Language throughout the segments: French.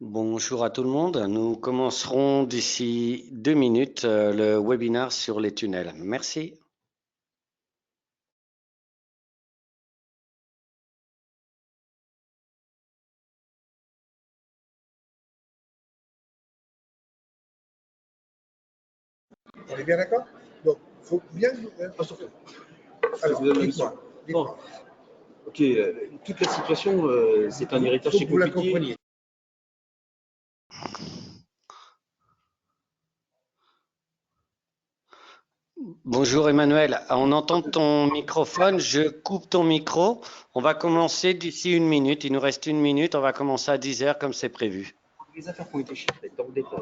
Bonjour à tout le monde. Nous commencerons d'ici 2 minutes le webinaire sur les tunnels. Merci. On est bien d'accord? Donc, il faut bien. Alors, dites-moi. Bon. Ok, toute la situation, c'est un héritage Faut que vous la compliqué. compreniez. Bonjour Emmanuel, on entend ton microphone, je coupe ton micro. On va commencer d'ici 1 minute, il nous reste 1 minute, on va commencer à 10 heures comme c'est prévu. Les affaires qui ont été chiffrées dans le détail.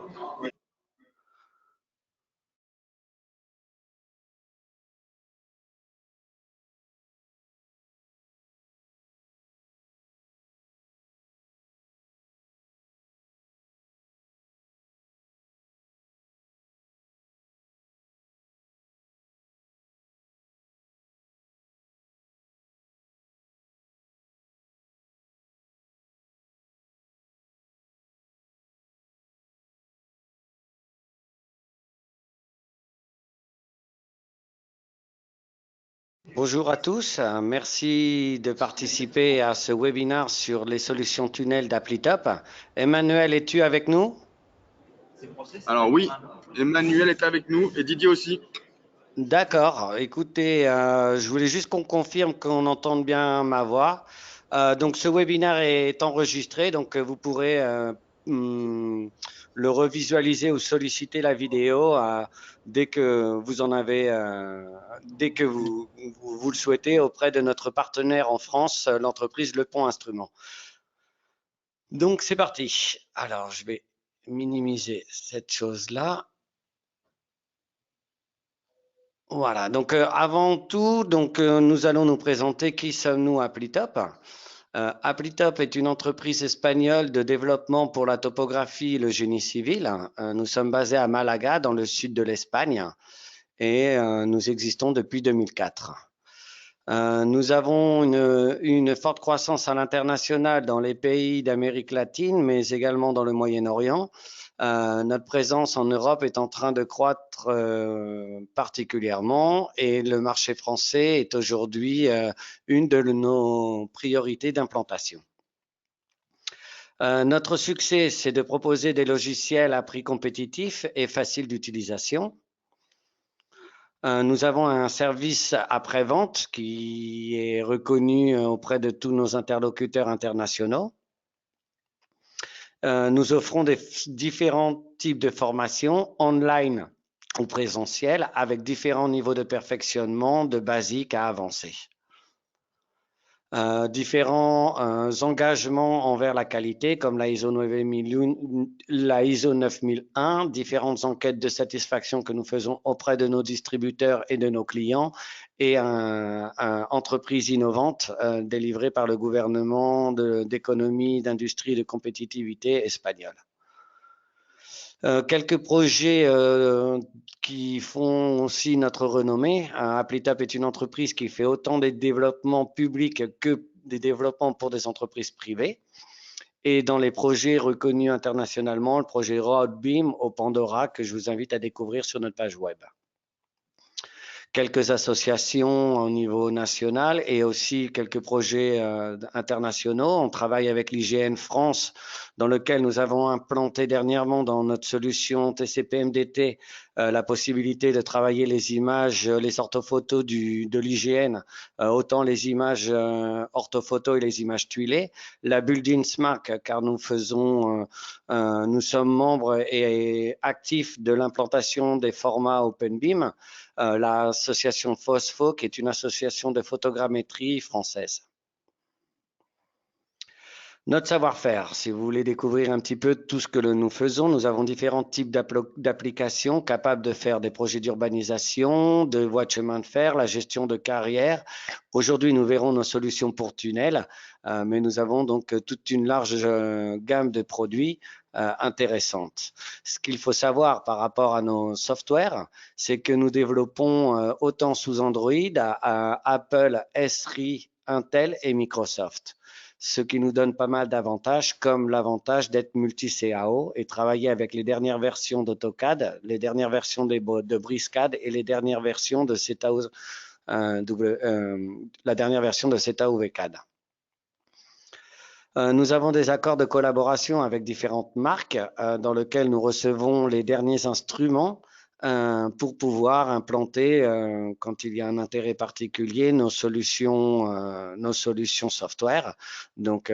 Bonjour à tous, merci de participer à ce webinaire sur les solutions tunnels d'ApplyTop. Emmanuel, es-tu avec nous? Alors oui, Emmanuel est avec nous et Didier aussi. D'accord. Écoutez, je voulais juste qu'on confirme qu'on entende bien ma voix. Donc, ce webinaire est enregistré, donc vous pourrez le revisualiser ou solliciter la vidéo dès que vous en avez, dès que vous le souhaitez auprès de notre partenaire en France, l'entreprise Le Pont Instrument. Donc, c'est parti. Alors, je vais minimiser cette chose-là. Voilà, donc avant tout, nous allons nous présenter qui sommes-nous Applytop. Applytop est une entreprise espagnole de développement pour la topographie et le génie civil. Nous sommes basés à Malaga, dans le sud de l'Espagne, et nous existons depuis 2004. Nous avons une forte croissance à l'international dans les pays d'Amérique latine, mais également dans le Moyen-Orient. Notre présence en Europe est en train de croître particulièrement et le marché français est aujourd'hui une de nos priorités d'implantation. Notre succès, c'est de proposer des logiciels à prix compétitif et facile d'utilisation. Nous avons un service après-vente qui est reconnu auprès de tous nos interlocuteurs internationaux. Nous offrons différents types de formations online ou présentielles avec différents niveaux de perfectionnement de basique à avancé. Différents engagements envers la qualité comme la ISO 9001, différentes enquêtes de satisfaction que nous faisons auprès de nos distributeurs et de nos clients et une entreprise innovante délivrée par le gouvernement d'économie, d'industrie et de compétitivité espagnole. Quelques projets qui font aussi notre renommée. Applytop est une entreprise qui fait autant des développements publics que des développements pour des entreprises privées. Et dans les projets reconnus internationalement, le projet Roadbeam au Pandora que je vous invite à découvrir sur notre page web. Quelques associations au niveau national et aussi quelques projets internationaux. On travaille avec l'IGN France, dans lequel nous avons implanté dernièrement dans notre solution TCP/MDT la possibilité de travailler les images, les orthophotos de l'IGN, autant les images orthophotos et les images tuilées. La Building Smart, car nous sommes membres et actifs de l'implantation des formats OpenBeam. L'association Phospho, qui est une association de photogrammétrie française. Notre savoir-faire, si vous voulez découvrir un petit peu tout ce que nous faisons, nous avons différents types d'applications capables de faire des projets d'urbanisation, de voies de chemin de fer, la gestion de carrières. Aujourd'hui, nous verrons nos solutions pour tunnels, mais nous avons donc toute une large gamme de produits intéressantes. Ce qu'il faut savoir par rapport à nos softwares, c'est que nous développons autant sous Android, à Apple, Esri, Intel et Microsoft. ce qui nous donne pas mal d'avantages, comme l'avantage d'être multi-CAO et travailler avec les dernières versions d'AutoCAD, les dernières versions de BricsCAD et les dernières versions de la dernière version de ZetaOVCAD. Nous avons des accords de collaboration avec différentes marques dans lesquels nous recevons les derniers instruments pour pouvoir implanter, quand il y a un intérêt particulier, nos solutions software. Donc,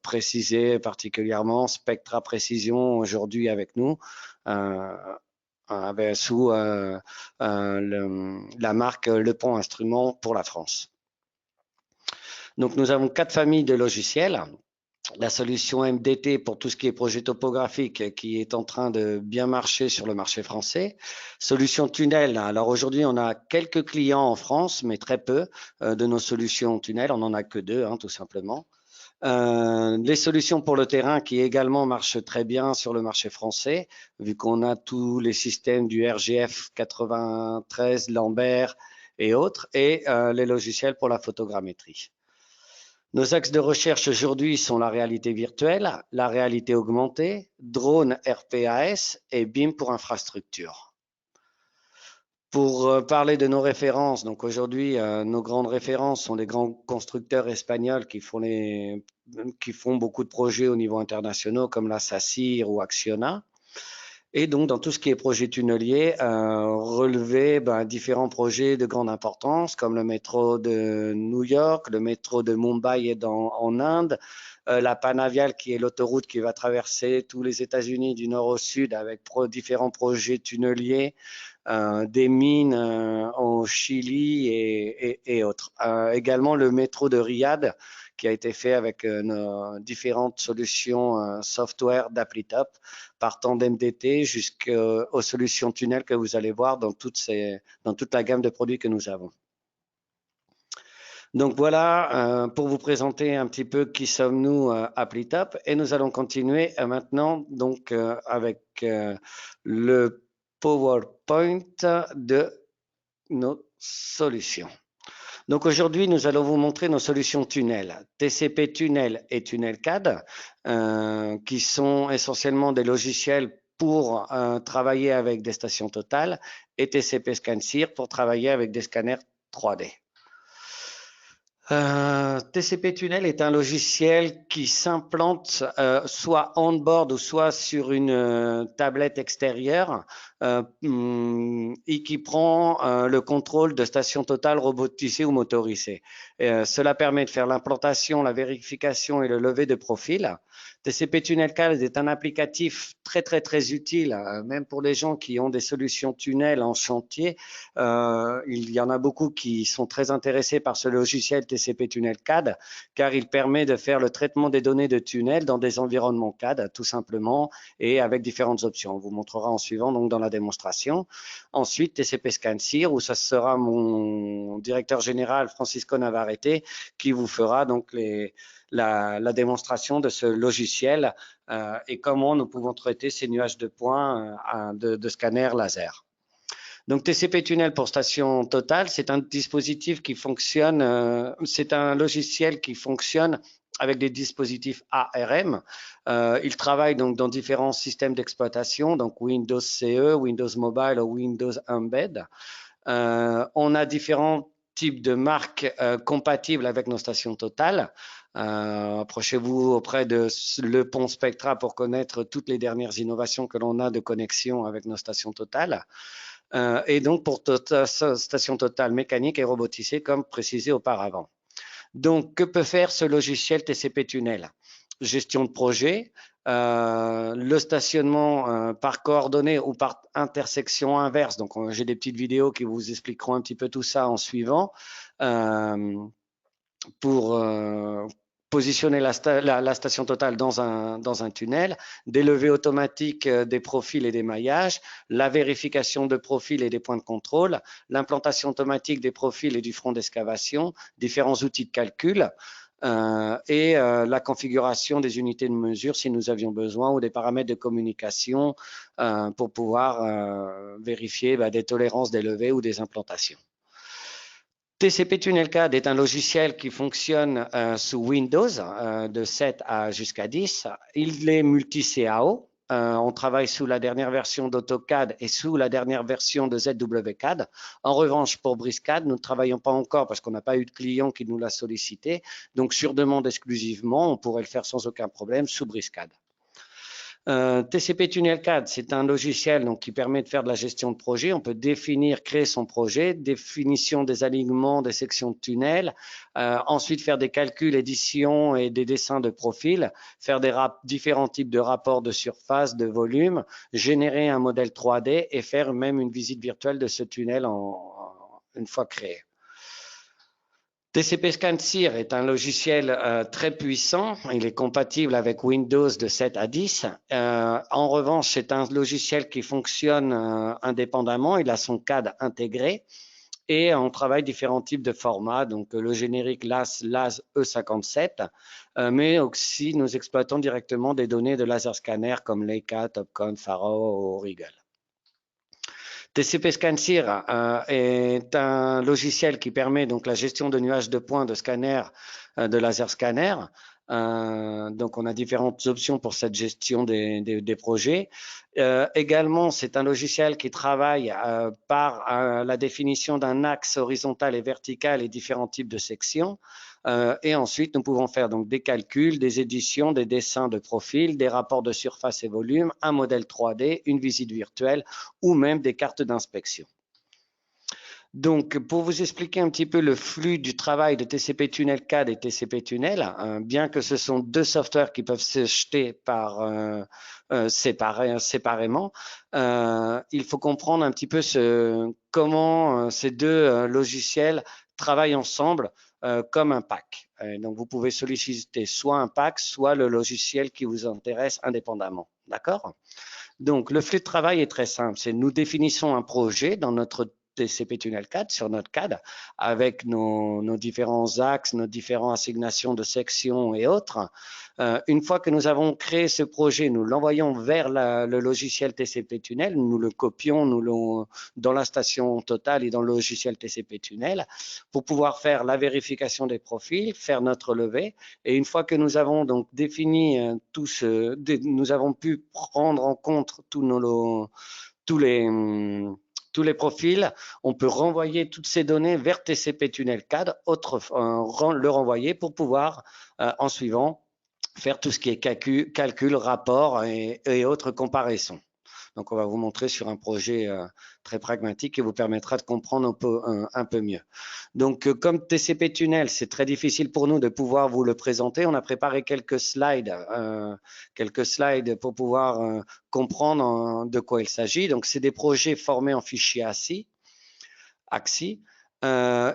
préciser particulièrement Spectra Précision aujourd'hui avec nous, sous la marque Le Pont Instruments pour la France. Donc, nous avons 4 familles de logiciels. La solution MDT pour tout ce qui est projet topographique qui est en train de bien marcher sur le marché français. Solution tunnel, alors aujourd'hui on a quelques clients en France, mais très peu de nos solutions tunnel, on n'en a que 2 tout simplement. Les solutions pour le terrain qui également marchent très bien sur le marché français, vu qu'on a tous les systèmes du RGF 93, Lambert et autres, et les logiciels pour la photogrammétrie. Nos axes de recherche aujourd'hui sont la réalité virtuelle, la réalité augmentée, drone RPAS et BIM pour infrastructure. Pour parler de nos références, donc aujourd'hui, nos grandes références sont des grands constructeurs espagnols qui font beaucoup de projets au niveau international comme la SACIR ou Acciona. Et donc, dans tout ce qui est projet tunnelier, relever différents projets de grande importance, comme le métro de New York, le métro de Mumbai en Inde, la Panavial, qui est l'autoroute qui va traverser tous les États-Unis du nord au sud avec différents projets tunneliers, des mines au Chili et autres. Également, le métro de Riyad, qui a été fait avec nos différentes solutions software d'ApplyTop, partant d'MDT jusqu'aux solutions tunnel que vous allez voir dans toute la gamme de produits que nous avons. Donc voilà, pour vous présenter un petit peu qui sommes-nous ApplyTop, et nous allons continuer maintenant donc avec le PowerPoint de nos solutions. Donc aujourd'hui, nous allons vous montrer nos solutions tunnel, TCP Tunnel et Tunnel CAD, qui sont essentiellement des logiciels pour travailler avec des stations totales, et TCP ScanSeer pour travailler avec des scanners 3D. TCP Tunnel est un logiciel qui s'implante soit on-board ou soit sur une tablette extérieure et qui prend le contrôle de stations totales robotisées ou motorisées. Cela permet de faire l'implantation, la vérification et le levé de profil. TCP Tunnel CAD est un applicatif très utile, même pour les gens qui ont des solutions tunnel en chantier. Il y en a beaucoup qui sont très intéressés par ce logiciel TCP Tunnel CAD, car il permet de faire le traitement des données de tunnel dans des environnements CAD, tout simplement, et avec différentes options. On vous montrera en suivant donc dans la démonstration. Ensuite, TCP ScanSeer, où ça sera mon directeur général Francisco Navarrete qui vous fera donc la démonstration de ce logiciel et comment nous pouvons traiter ces nuages de points de scanners laser. Donc TCP Tunnel pour station totale, c'est un dispositif qui fonctionne, c'est un logiciel qui fonctionne avec des dispositifs ARM. Il travaille donc dans différents systèmes d'exploitation, donc Windows CE, Windows Mobile ou Windows Embed. On a différents types de marques compatibles avec nos stations totales. Approchez-vous auprès de Le Pont Spectra pour connaître toutes les dernières innovations que l'on a de connexion avec nos stations totales. Et donc pour station totale mécanique et robotisée comme précisé auparavant. Donc, que peut faire ce logiciel TCP Tunnel? Gestion de projet, le stationnement par coordonnées ou par intersection inverse. Donc, j'ai des petites vidéos qui vous expliqueront un petit peu tout ça en suivant. Pour positionner la station totale dans un tunnel, des levées automatiques des profils et des maillages, la vérification de profils et des points de contrôle, l'implantation automatique des profils et du front d'excavation, différents outils de calcul et la configuration des unités de mesure si nous avions besoin ou des paramètres de communication pour pouvoir vérifier des tolérances des levées ou des implantations. TCP TunnelCAD est un logiciel qui fonctionne sous Windows de 7 jusqu'à 10. Il est multi-CAO. On travaille sous la dernière version d'AutoCAD et sous la dernière version de ZWCAD. En revanche, pour BricsCAD, nous ne travaillons pas encore parce qu'on n'a pas eu de client qui nous l'a sollicité. Donc, sur demande exclusivement, on pourrait le faire sans aucun problème sous BricsCAD. TCP TunnelCAD, c'est un logiciel donc, qui permet de faire de la gestion de projet. On peut définir, créer son projet, définition des alignements, des sections de tunnel, ensuite faire des calculs, édition et des dessins de profil, faire différents types de rapports de surface, de volume, générer un modèle 3D et faire même une visite virtuelle de ce tunnel une fois créé. TCP ScanSeer est un logiciel très puissant. Il est compatible avec Windows de 7 à 10. En revanche, c'est un logiciel qui fonctionne indépendamment. Il a son CAD intégré et on travaille différents types de formats. Donc, le générique LAS E57, mais aussi nous exploitons directement des données de laser scanner comme Leica, Topcon, Faro ou Regal. TCP ScanSeer est un logiciel qui permet donc la gestion de nuages de points de scanner, de laser scanner. Donc, on a différentes options pour cette gestion des projets. Également, c'est un logiciel qui travaille par la définition d'un axe horizontal et vertical et différents types de sections. Et ensuite, nous pouvons faire donc des calculs, des éditions, des dessins de profil, des rapports de surface et volume, un modèle 3D, une visite virtuelle ou même des cartes d'inspection. Donc, pour vous expliquer un petit peu le flux du travail de TCP TunnelCAD et TCP Tunnel, bien que ce sont deux softwares qui peuvent se jeter séparément, il faut comprendre un petit peu comment ces deux logiciels travaillent ensemble comme un pack. Donc, vous pouvez solliciter soit un pack, soit le logiciel qui vous intéresse indépendamment. D'accord? Donc, le flux de travail est très simple. C'est nous définissons un projet dans notre TCP TunnelCAD, sur notre CAD, avec nos différents axes, nos différentes assignations de sections et autres. Une fois que nous avons créé ce projet, nous l'envoyons vers le logiciel TCP Tunnel, nous le copions dans la station totale et dans le logiciel TCP Tunnel pour pouvoir faire la vérification des profils, faire notre relevé. Et une fois que nous avons donc défini nous avons pu prendre en compte tous les profils, on peut renvoyer toutes ces données vers TCP TunnelCAD, le renvoyer pour pouvoir, en suivant, faire tout ce qui est calcul, rapport et autres comparaisons. Donc, on va vous montrer sur un projet très pragmatique qui vous permettra de comprendre un peu mieux. Donc, comme TCP Tunnel, c'est très difficile pour nous de pouvoir vous le présenter. On a préparé quelques slides pour pouvoir comprendre de quoi il s'agit. Donc, c'est des projets formés en fichier AXI.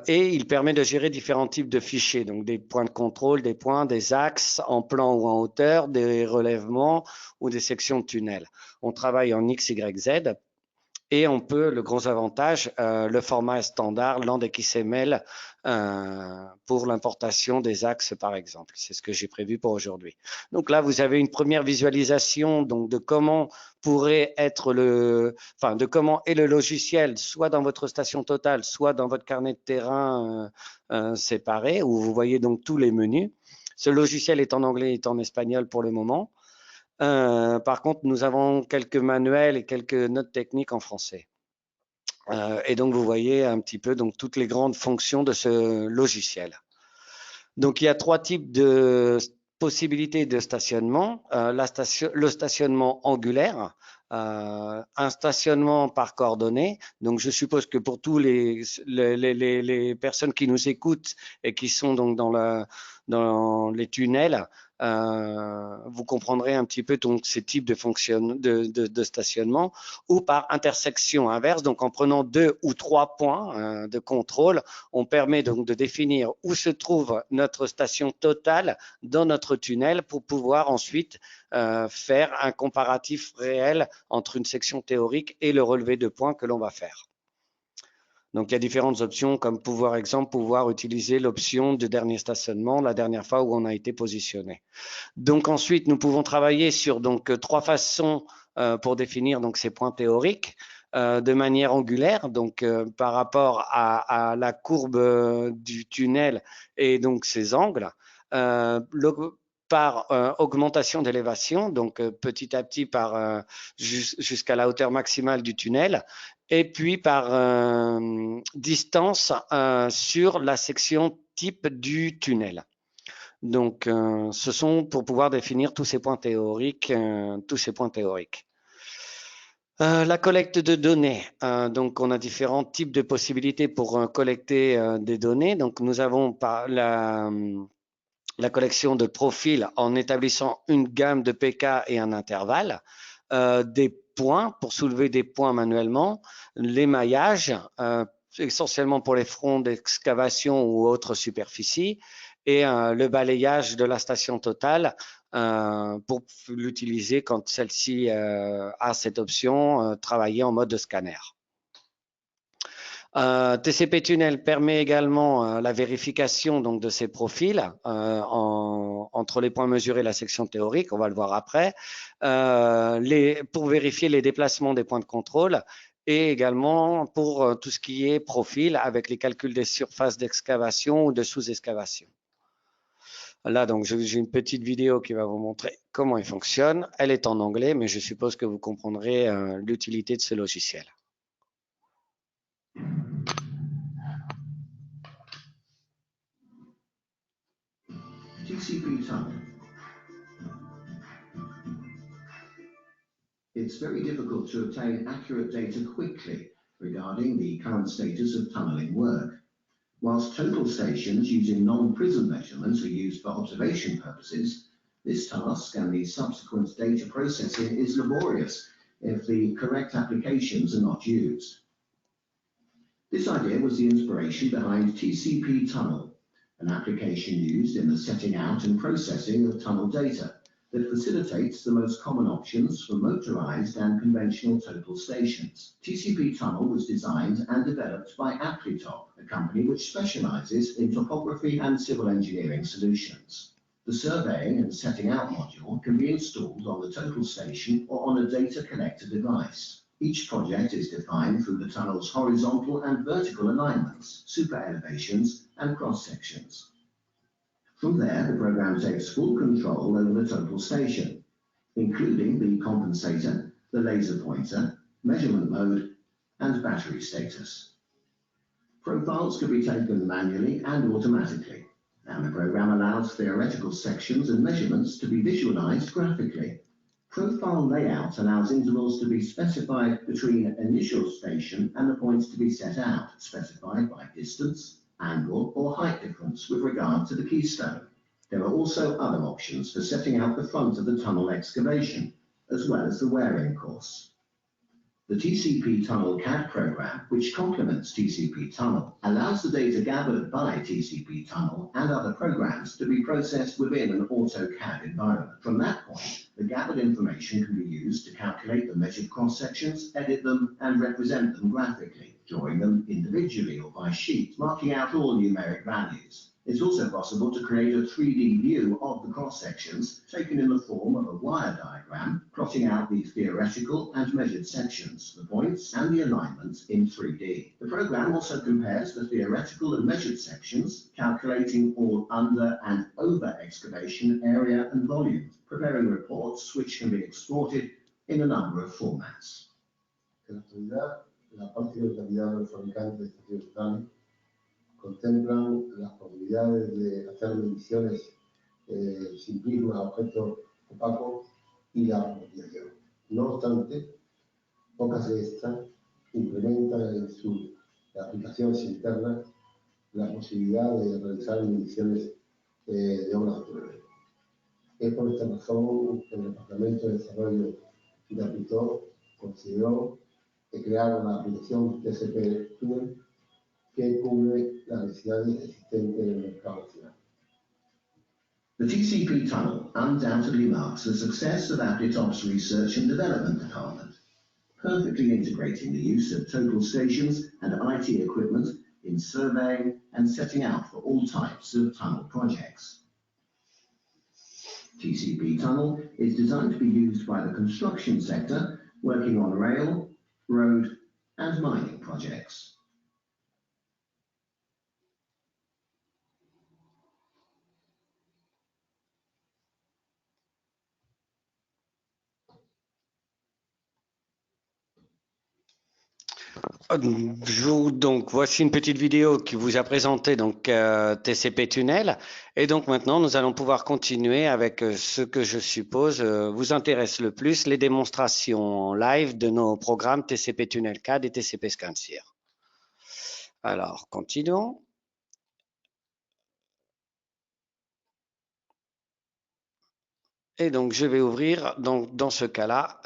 Et il permet de gérer différents types de fichiers, donc des points de contrôle, des points, des axes en plan ou en hauteur, des relèvements ou des sections de tunnel. On travaille en X, Y, Z et on peut, le gros avantage, le format est standard, LandXML pour l'importation des axes par exemple. C'est ce que j'ai prévu pour aujourd'hui. Donc là, vous avez une première visualisation donc, de comment pourrait être de comment est le logiciel, soit dans votre station totale, soit dans votre carnet de terrain séparé, où vous voyez donc tous les menus. Ce logiciel est en anglais et en espagnol pour le moment. Par contre, nous avons quelques manuels et quelques notes techniques en français. Et donc, vous voyez un petit peu donc, toutes les grandes fonctions de ce logiciel. Donc, il y a trois types de possibilités de stationnement. Le stationnement angulaire, un stationnement par coordonnées. Donc, je suppose que pour tous les personnes qui nous écoutent et qui sont donc dans les tunnels, vous comprendrez un petit peu donc ces types de stationnement, ou par intersection inverse. Donc, en prenant 2 ou 3 points de contrôle, on permet donc de définir où se trouve notre station totale dans notre tunnel pour pouvoir ensuite faire un comparatif réel entre une section théorique et le relevé de points que l'on va faire. Donc, il y a différentes options comme pouvoir utiliser l'option de dernier stationnement la dernière fois où on a été positionné. Donc, ensuite, nous pouvons travailler sur donc 3 façons pour définir donc ces points théoriques. de manière angulaire, donc par rapport à la courbe du tunnel et donc ses angles, par augmentation d'élévation, donc petit à petit jusqu'à la hauteur maximale du tunnel, et puis par distance sur la section type du tunnel. Donc, ce sont pour pouvoir définir tous ces points théoriques. La collecte de données. Donc, on a différents types de possibilités pour collecter des données. Donc, nous avons la collection de profils en établissant une gamme de PK et un intervalle, des points pour soulever des points manuellement, l'émaillage, essentiellement pour les fronts d'excavation ou autres superficies, et le balayage de la station totale pour l'utiliser quand celle-ci a cette option, travailler en mode de scanner. TCP Tunnel permet également la vérification donc, de ces profils entre les points mesurés et la section théorique, on va le voir après, pour vérifier les déplacements des points de contrôle et également pour tout ce qui est profil avec les calculs des surfaces d'excavation ou de sous-excavation. Là, donc, j'ai une petite vidéo qui va vous montrer comment il fonctionne. Elle est en anglais, mais je suppose que vous comprendrez l'utilité de ce logiciel. TCP tunnel. It's very difficult to obtain accurate data quickly regarding the current status of tunneling work. Whilst total stations using non-prism measurements are used for observation purposes, this task and the subsequent data processing is laborious if the correct applications are not used. This idea was the inspiration behind TCP Tunnel, an application used in the setting out and processing of tunnel data that facilitates the most common options for motorized and conventional total stations. TCP Tunnel was designed and developed by Appletop, a company which specializes in topography and civil engineering solutions. The surveying and setting out module can be installed on the total station or on a data collector device. Each project is defined through the tunnel's horizontal and vertical alignments, super elevations, and cross-sections. From there, the program takes full control over the total station, including the compensator, the laser pointer, measurement mode, and battery status. Profiles can be taken manually and automatically, and the program allows theoretical sections and measurements to be visualized graphically. Profile layout allows intervals to be specified between initial station and the points to be set out, specified by distance, angle, or height difference with regard to the keystone. There are also other options for setting out the front of the tunnel excavation, as well as the wearing course. The TCP Tunnel CAD program, which complements TCP Tunnel, allows the data gathered by TCP Tunnel and other programs to be processed within an AutoCAD environment. From that point, the gathered information can be used to calculate the measured cross-sections, edit them, and represent them graphically, drawing them individually or by sheet, marking out all numeric values. It's also possible to create a 3D view of the cross-sections, taken in the form of a wire diagram, plotting out the theoretical and measured sections, the points and the alignments in 3D. The program also compares the theoretical and measured sections, calculating all under and over excavation area and volume, preparing reports which can be exported in a number of formats. Contemplan las posibilidades de hacer mediciones sin prisma, objeto opaco y la remediación. No obstante, pocas de estas implementan en sus aplicaciones internas la posibilidad de realizar mediciones de obras de túneles. Es por esta razón que el Departamento de Desarrollo de Appletop consideró crear una aplicación TCP Tunnel que cubre las necesidades existentes en el mercado nacional. The TCP Tunnel undoubtedly marks the success of Appletop's research and development department, perfectly integrating the use of total stations and IT equipment in surveying and setting out for all types of tunnel projects. TCP Tunnel is designed to be used by the construction sector working on rail, road, and mining projects. Donc, voici une petite vidéo qui vous a présenté donc TCP Tunnel. Et donc maintenant, nous allons pouvoir continuer avec ce que je suppose vous intéresse le plus, les démonstrations en live de nos programmes TCP Tunnel CAD et TCP ScanSeer. Alors, continuons. Et donc, je vais ouvrir donc, dans ce cas-là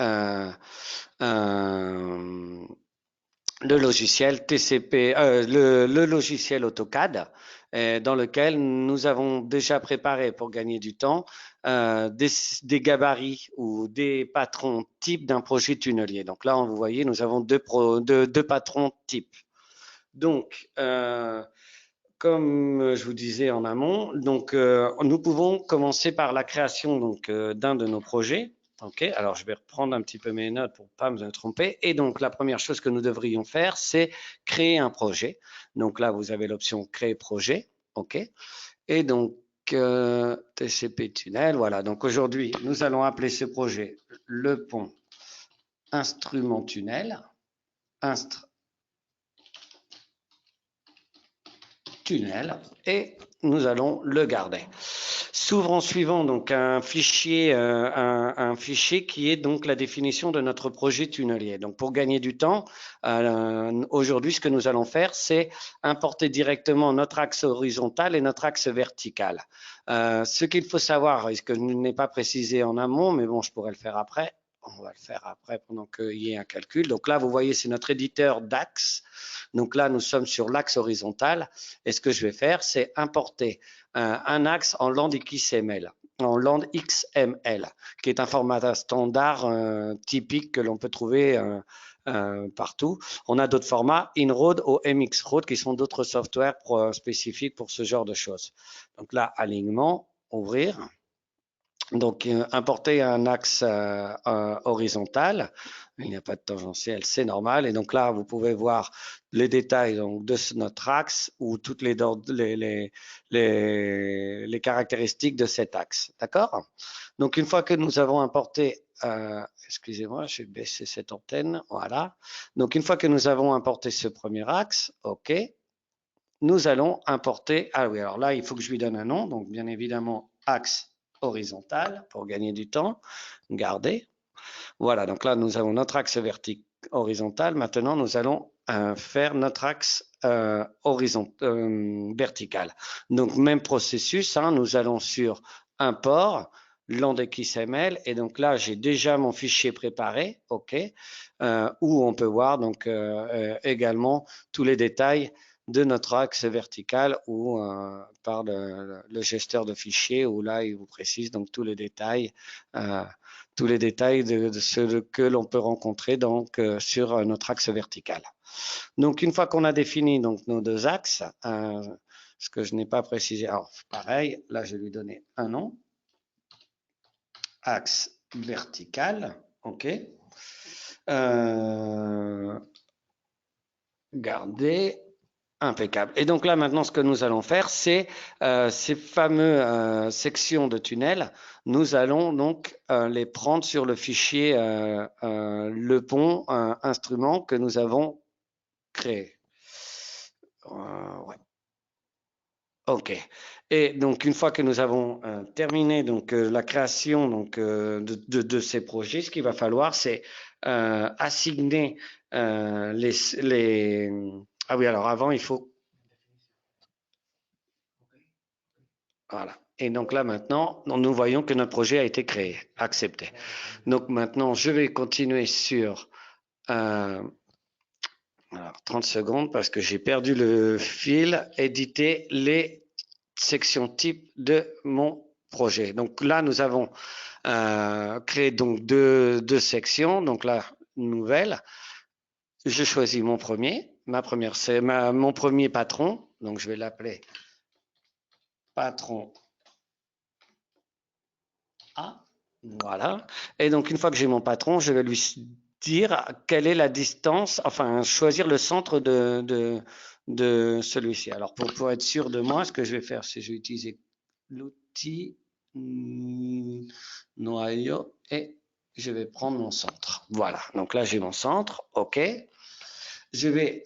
le logiciel TCP, le logiciel AutoCAD, dans lequel nous avons déjà préparé pour gagner du temps des gabarits ou des patrons types d'un projet tunnelier. Donc là, vous voyez, nous avons deux patrons types. Donc, comme je vous disais en amont, donc nous pouvons commencer par la création donc d'un de nos projets. Ok, alors je vais reprendre un petit peu mes notes pour pas me tromper. Et donc la première chose que nous devrions faire, c'est créer un projet. Donc là, vous avez l'option créer projet. Ok, et donc TCP tunnel. Voilà. Donc aujourd'hui, nous allons appeler ce projet le pont instrument tunnel. Tunnel, et nous allons le garder. S'ouvre en suivant donc un fichier qui est donc la définition de notre projet tunnelier. Donc pour gagner du temps, aujourd'hui ce que nous allons faire, c'est importer directement notre axe horizontal et notre axe vertical. Ce qu'il faut savoir, et ce que je n'ai pas précisé en amont, mais bon, je pourrais le faire après. On va le faire après pendant qu'il y ait un calcul. Donc là, vous voyez, c'est notre éditeur d'axe. Donc là, nous sommes sur l'axe horizontal. Et ce que je vais faire, c'est importer un axe en land XML, qui est un format standard typique que l'on peut trouver partout. On a d'autres formats, InRoad ou MXRoad, qui sont d'autres softwares spécifiques pour ce genre de choses. Donc là, alignement, ouvrir. Donc, importer un axe horizontal, il n'y a pas de tangentiel, c'est normal. Et donc là, vous pouvez voir les détails donc, de notre axe ou toutes les caractéristiques de cet axe. D'accord? Donc, une fois que nous avons importé, excusez-moi, j'ai baissé cette antenne, voilà. Donc, une fois que nous avons importé ce premier axe, OK, nous allons importer, ah oui, alors là, il faut que je lui donne un nom, donc bien évidemment, axe horizontal pour gagner du temps, garder. Voilà, donc là, nous avons notre axe horizontal. Maintenant, nous allons faire notre axe vertical. Donc, même processus, hein, nous allons sur import, land.xml, et donc là, j'ai déjà mon fichier préparé, OK, où on peut voir donc également tous les détails de notre axe vertical ou par le gesteur de fichiers où là il vous précise donc tous les détails de ce que l'on peut rencontrer donc sur notre axe vertical. Donc une fois qu'on a défini donc nos deux axes, ce que je n'ai pas précisé, alors pareil, là je vais lui donner un nom, axe vertical, ok. Garder. Impeccable. Et donc là, maintenant, ce que nous allons faire, c'est ces fameuses sections de tunnel, nous allons donc les prendre sur le fichier le pont instrument que nous avons créé. Ouais. OK. Et donc, une fois que nous avons terminé donc, la création donc, de ces projets, ce qu'il va falloir, c'est assigner les... Ah oui, alors avant, il faut... Voilà. Et donc là, maintenant, nous voyons que notre projet a été créé, accepté. Donc maintenant, je vais continuer sur... alors, 30 secondes parce que j'ai perdu le fil. Éditer les sections type de mon projet. Donc là, nous avons créé donc deux sections. Donc là, nouvelle. Je choisis mon premier. C'est mon premier patron. Donc je vais l'appeler patron A. Voilà. Et donc une fois que j'ai mon patron, je vais lui dire quelle est la distance, enfin choisir le centre de celui-ci. Alors pour être sûr de moi, ce que je vais faire, c'est que je vais utiliser l'outil noyau et je vais prendre mon centre. Voilà, donc là j'ai mon centre, ok. Je vais,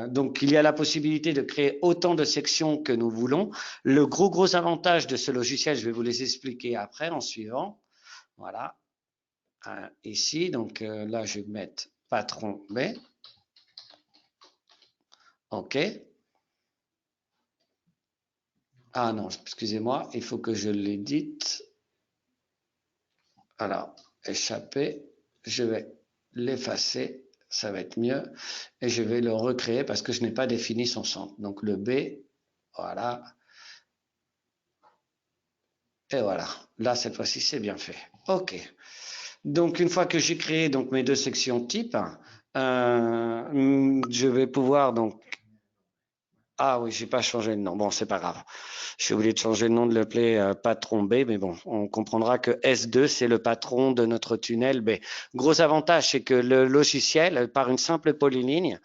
donc il y a la possibilité de créer autant de sections que nous voulons. Le gros avantage de ce logiciel, je vais vous les expliquer après en suivant. Voilà, ici, donc là je vais mettre patron B. Ok. Ah non, excusez-moi, il faut que je l'édite. Alors, échapper, je vais l'effacer, ça va être mieux. Et je vais le recréer parce que je n'ai pas défini son centre. Donc le B, voilà. Et voilà, là cette fois-ci c'est bien fait. Ok. Donc une fois que j'ai créé donc mes deux sections types, je vais pouvoir donc. Ah oui, j'ai pas changé de nom. Bon, c'est pas grave. J'ai oublié de changer le nom de l'appeler patron B, mais bon, on comprendra que S2, c'est le patron de notre tunnel B. Gros avantage, c'est que le logiciel, par une simple polyligne,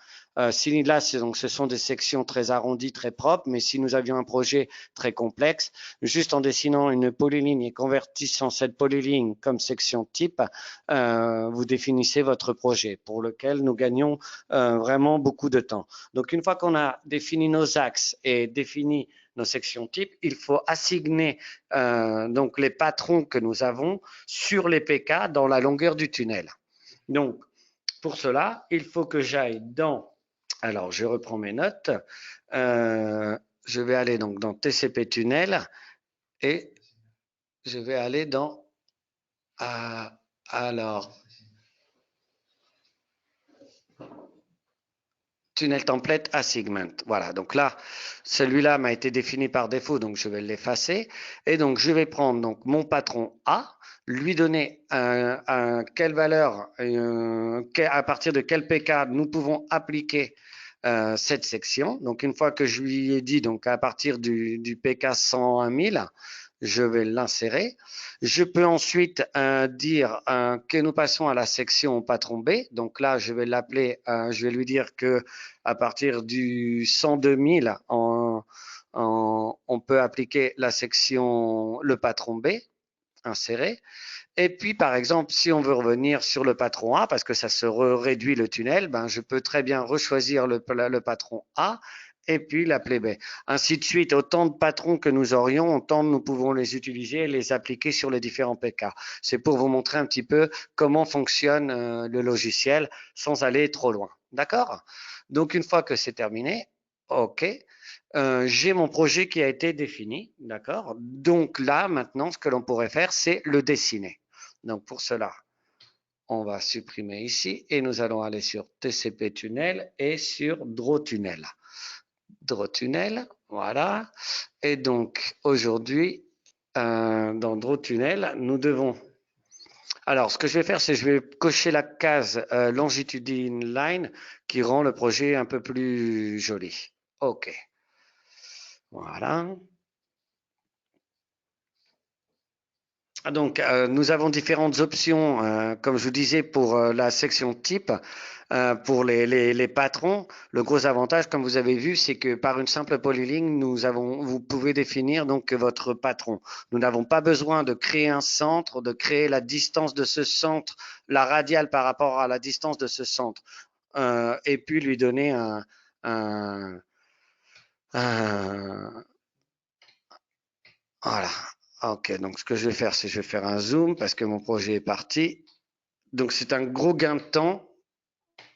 si là, donc, ce sont des sections très arrondies, très propres, mais si nous avions un projet très complexe, juste en dessinant une polyligne et convertissant cette polyligne comme section type, vous définissez votre projet pour lequel nous gagnons vraiment beaucoup de temps. Donc, une fois qu'on a défini nos axes et défini nos sections types, il faut assigner donc les patrons que nous avons sur les PK dans la longueur du tunnel. Donc, pour cela, il faut que j'aille dans, alors je reprends mes notes, je vais aller donc dans TCP tunnel et je vais aller dans, alors, tunnel template assignment. Voilà, donc là, celui-là m'a été défini par défaut, donc je vais l'effacer. Et donc, je vais prendre donc mon patron A, lui donner quelle valeur, à partir de quel PK nous pouvons appliquer cette section. Donc, une fois que je lui ai dit, donc à partir du PK 101 000, je vais l'insérer. Je peux ensuite dire que nous passons à la section patron B. Donc là, je vais l'appeler, je vais lui dire que à partir du 102 000, on peut appliquer la section le patron B, inséré. Et puis, par exemple, si on veut revenir sur le patron A, parce que ça se réduit le tunnel, ben, je peux très bien rechoisir le patron A et puis l'appeler B. Ainsi de suite, autant de patrons que nous aurions, autant nous pouvons les utiliser et les appliquer sur les différents PK. C'est pour vous montrer un petit peu comment fonctionne le logiciel sans aller trop loin. D'accord? Donc, une fois que c'est terminé, OK. J'ai mon projet qui a été défini, d'accord? Donc là, maintenant, ce que l'on pourrait faire, c'est le dessiner. Donc pour cela, on va supprimer ici et nous allons aller sur TCP tunnel et sur Draw tunnel. Draw tunnel, voilà. Et donc aujourd'hui, dans Draw tunnel, nous devons. Alors, ce que je vais faire, c'est que je vais cocher la case longitudine line qui rend le projet un peu plus joli. OK. Voilà. Donc, nous avons différentes options, comme je vous disais, pour la section type, pour les patrons. Le gros avantage, comme vous avez vu, c'est que par une simple polyligne, vous pouvez définir donc votre patron. Nous n'avons pas besoin de créer un centre, de créer la distance de ce centre, la radiale par rapport à la distance de ce centre, et puis lui donner voilà. Ok, donc ce que je vais faire, c'est que je vais faire un zoom parce que mon projet est parti. Donc c'est un gros gain de temps.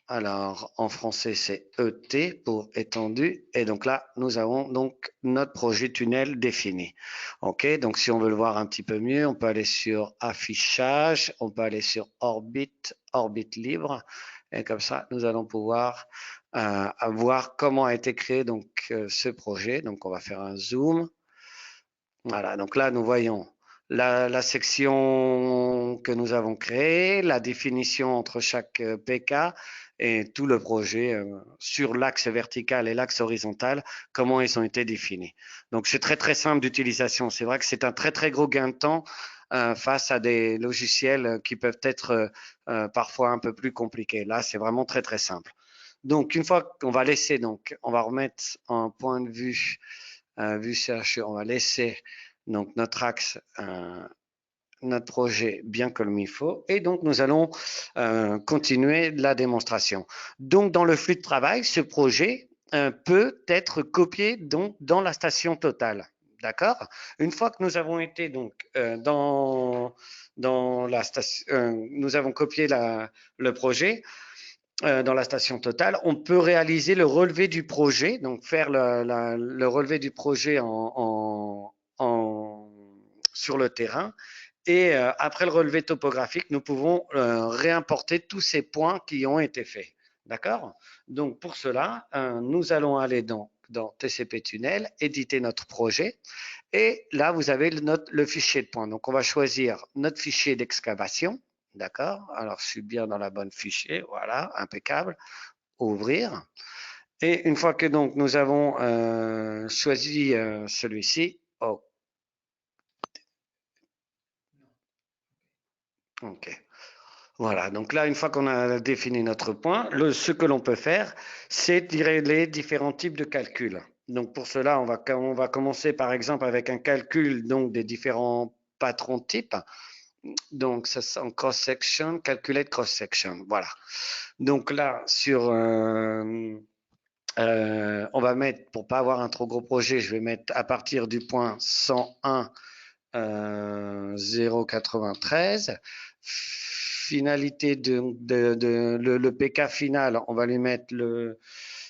Alors en français, c'est ET pour étendu. Et donc là, nous avons donc notre projet tunnel défini. Ok, donc si on veut le voir un petit peu mieux, on peut aller sur affichage, on peut aller sur orbite libre. Et comme ça, nous allons pouvoir voir comment a été créé donc ce projet. Donc on va faire un zoom. Voilà, donc là, nous voyons la section que nous avons créée, la définition entre chaque PK et tout le projet sur l'axe vertical et l'axe horizontal, comment ils ont été définis. Donc, c'est très, très simple d'utilisation. C'est vrai que c'est un très, très gros gain de temps face à des logiciels qui peuvent être parfois un peu plus compliqués. Là, c'est vraiment très, très simple. Donc, une fois qu'on va laisser, donc, on va remettre un point de vue, vue CHU, on va laisser donc notre axe, notre projet bien comme il faut. Et donc, nous allons continuer la démonstration. Donc, dans le flux de travail, ce projet peut être copié donc, dans la station totale. D'accord? Une fois que nous avons été donc dans la station, nous avons copié le projet dans la station totale, on peut réaliser le relevé du projet, donc faire le relevé du projet sur le terrain. Et après le relevé topographique, nous pouvons réimporter tous ces points qui ont été faits. D'accord? Donc, pour cela, nous allons aller dans TCP Tunnel, éditer notre projet. Et là, vous avez le fichier de points. Donc, on va choisir notre fichier d'excavation. D'accord? Alors, je suis bien dans la bonne fichier. Voilà, impeccable. Ouvrir. Et une fois que donc nous avons choisi celui-ci, OK. Voilà, donc là, une fois qu'on a défini notre point, ce que l'on peut faire, c'est tirer les différents types de calculs. Donc pour cela, on va commencer par exemple avec un calcul donc, des différents patrons types. Donc ça c'est en cross-section, calculate cross-section. Voilà. Donc là, on va mettre, pour pas avoir un trop gros projet, je vais mettre à partir du point 101 0,93. Finalité le PK final, on va lui mettre le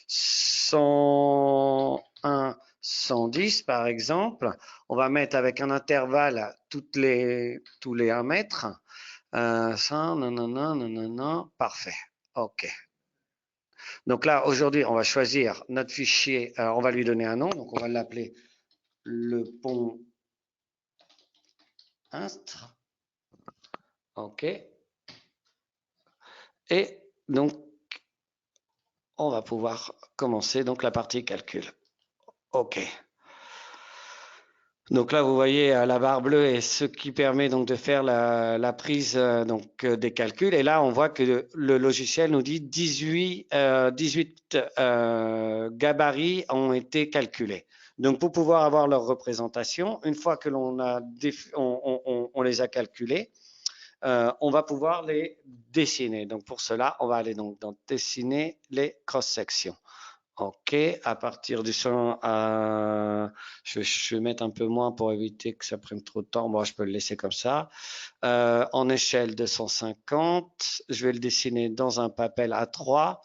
101, 110 par exemple. On va mettre avec un intervalle tous les 1 mètre. Ça, non, parfait. OK. Donc là, aujourd'hui, on va choisir notre fichier. On va lui donner un nom. Donc, on va l'appeler le pont Instre. OK. Et donc, on va pouvoir commencer donc la partie calcul. OK. Donc là, vous voyez la barre bleue est ce qui permet donc de faire la prise des calculs. Et là, on voit que le logiciel nous dit 18 gabarits ont été calculés. Donc, pour pouvoir avoir leur représentation, une fois que on les a calculés, on va pouvoir les dessiner. Donc, pour cela, on va aller donc dans dessiner les cross-sections. OK, à partir du 100, je vais mettre un peu moins pour éviter que ça prenne trop de temps. Moi, je peux le laisser comme ça. En échelle 250, je vais le dessiner dans un papel A3.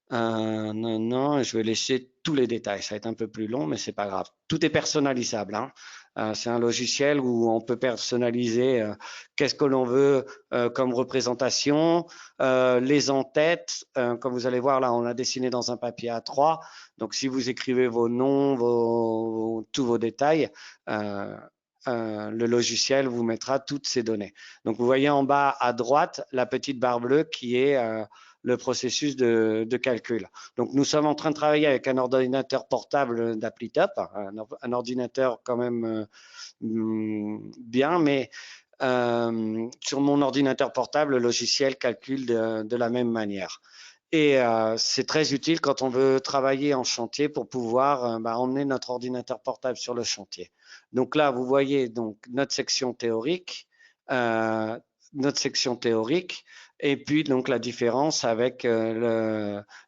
Non, je vais laisser tous les détails. Ça va être un peu plus long, mais c'est pas grave. Tout est personnalisable. Hein. C'est un logiciel où on peut personnaliser qu'est-ce que l'on veut comme représentation, les en-têtes. Comme vous allez voir là, on a dessiné dans un papier A3. Donc, si vous écrivez vos noms, tous vos détails, le logiciel vous mettra toutes ces données. Donc, vous voyez en bas à droite la petite barre bleue qui est le processus de calcul. Donc, nous sommes en train de travailler avec un ordinateur portable d'ApplyTop, un ordinateur quand même bien, mais sur mon ordinateur portable, le logiciel calcule de la même manière. Et c'est très utile quand on veut travailler en chantier pour pouvoir emmener notre ordinateur portable sur le chantier. Donc là, vous voyez donc notre section théorique, et puis donc la différence avec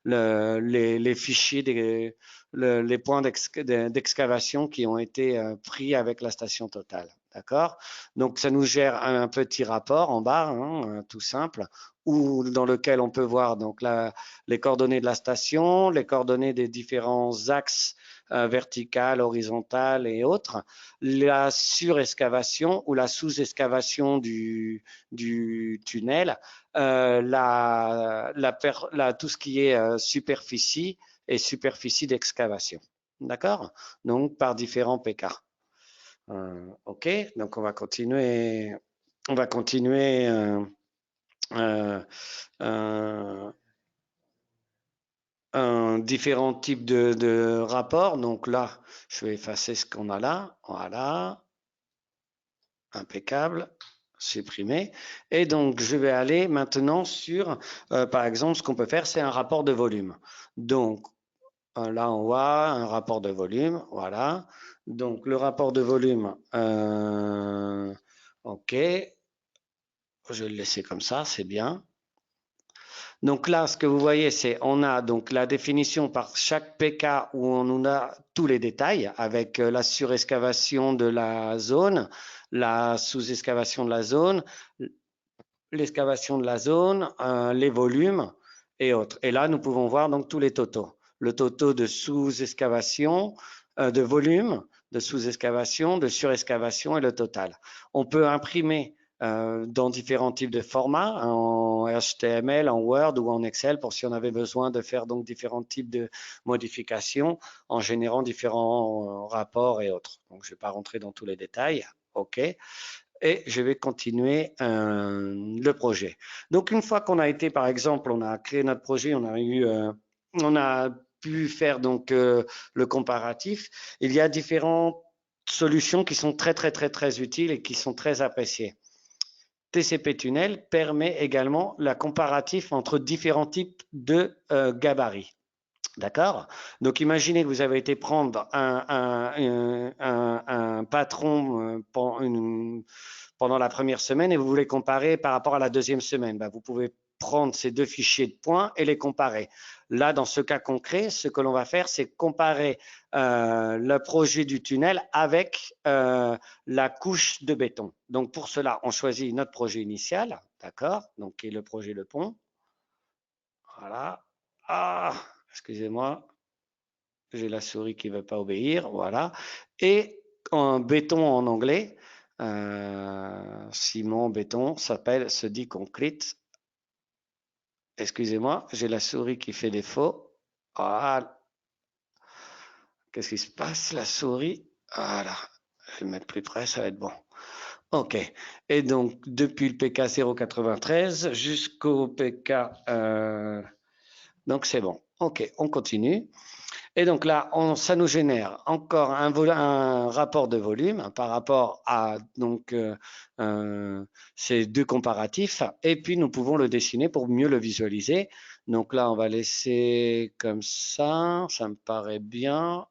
les fichiers, les points d'excavation qui ont été pris avec la station totale. D'accord? Donc ça nous gère un petit rapport en bas, hein, tout simple, dans lequel on peut voir donc les coordonnées de la station, les coordonnées des différents axes verticales, horizontales et autres, la surexcavation ou la sous-excavation du tunnel, tout ce qui est superficie et superficie d'excavation. D'accord? Donc, par différents PK. OK, donc on va continuer. Différents types de rapports. Donc là, je vais effacer ce qu'on a là. Voilà. Impeccable. Supprimer. Et donc, je vais aller maintenant sur, par exemple, ce qu'on peut faire, c'est un rapport de volume. Donc, là, on voit un rapport de volume. Voilà. Donc, le rapport de volume, OK. Je vais le laisser comme ça, c'est bien. Donc là, ce que vous voyez, c'est on a donc la définition par chaque PK où on a tous les détails avec la surexcavation de la zone, la sous-excavation de la zone, l'excavation de la zone, les volumes et autres. Et là, nous pouvons voir donc tous les totaux. Le totaux de sous-excavation, de volume, de sous-excavation, de surexcavation et le total. On peut imprimer dans différents types de formats, en HTML, en Word ou en Excel, pour si on avait besoin de faire donc différents types de modifications en générant différents rapports et autres. Donc, je ne vais pas rentrer dans tous les détails. OK. Et je vais continuer le projet. Donc, une fois qu'on a été, par exemple, on a créé notre projet, on a pu faire donc le comparatif. Il y a différentes solutions qui sont très utiles et qui sont très appréciées. TCP Tunnel permet également la comparatif entre différents types de gabarits. D'accord? Donc, imaginez que vous avez été prendre un patron pendant la première semaine et vous voulez comparer par rapport à la deuxième semaine. Ben, vous pouvez prendre ces deux fichiers de points et les comparer. Là, dans ce cas concret, ce que l'on va faire, c'est comparer le projet du tunnel avec la couche de béton. Donc, pour cela, on choisit notre projet initial, d'accord? Donc, qui est le projet Le Pont. Voilà. Ah, excusez-moi, j'ai la souris qui ne veut pas obéir. Voilà. Et en béton en anglais, ciment, béton, se dit concrete. Excusez-moi, j'ai la souris qui fait défaut. Voilà. Qu'est-ce qui se passe, la souris? Voilà. Je vais le mettre plus près, ça va être bon. OK. Et donc, depuis le PK 093 jusqu'au PK... donc, c'est bon. OK, on continue. Et donc là, ça nous génère encore un rapport de volume par rapport à donc, ces deux comparatifs. Et puis, nous pouvons le dessiner pour mieux le visualiser. Donc là, on va laisser comme ça. Ça me paraît bien.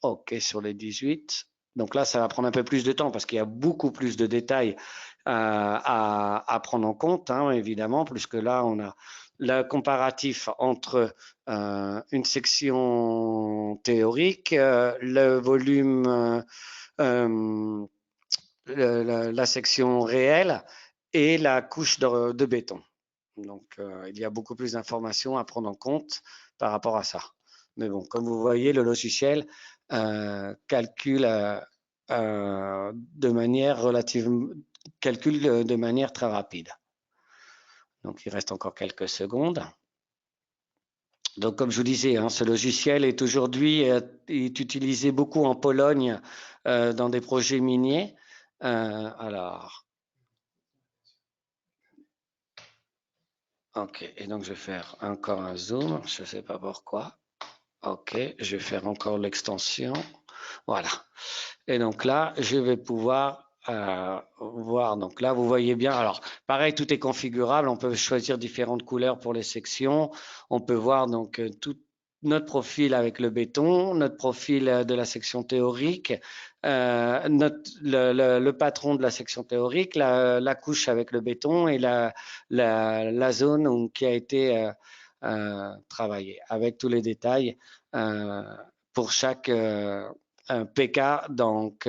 OK, sur les 18. Donc là, ça va prendre un peu plus de temps parce qu'il y a beaucoup plus de détails à prendre en compte, hein, évidemment, plus que là, on a le comparatif entre une section théorique, le volume, la section réelle et la couche de béton. Donc, il y a beaucoup plus d'informations à prendre en compte par rapport à ça. Mais bon, comme vous voyez, le logiciel calcule de manière très rapide. Donc, il reste encore quelques secondes. Donc, comme je vous disais, hein, ce logiciel est aujourd'hui est utilisé beaucoup en Pologne dans des projets miniers. Alors, OK. Et donc, je vais faire encore un zoom. Je ne sais pas pourquoi. OK. Je vais faire encore l'extension. Voilà. Et donc là, je vais pouvoir voir. Donc là, vous voyez bien. Alors, pareil, tout est configurable. On peut choisir différentes couleurs pour les sections. On peut voir donc tout notre profil avec le béton, notre profil de la section théorique, le patron de la section théorique, la couche avec le béton et la zone qui a été travaillée avec tous les détails pour chaque PK, donc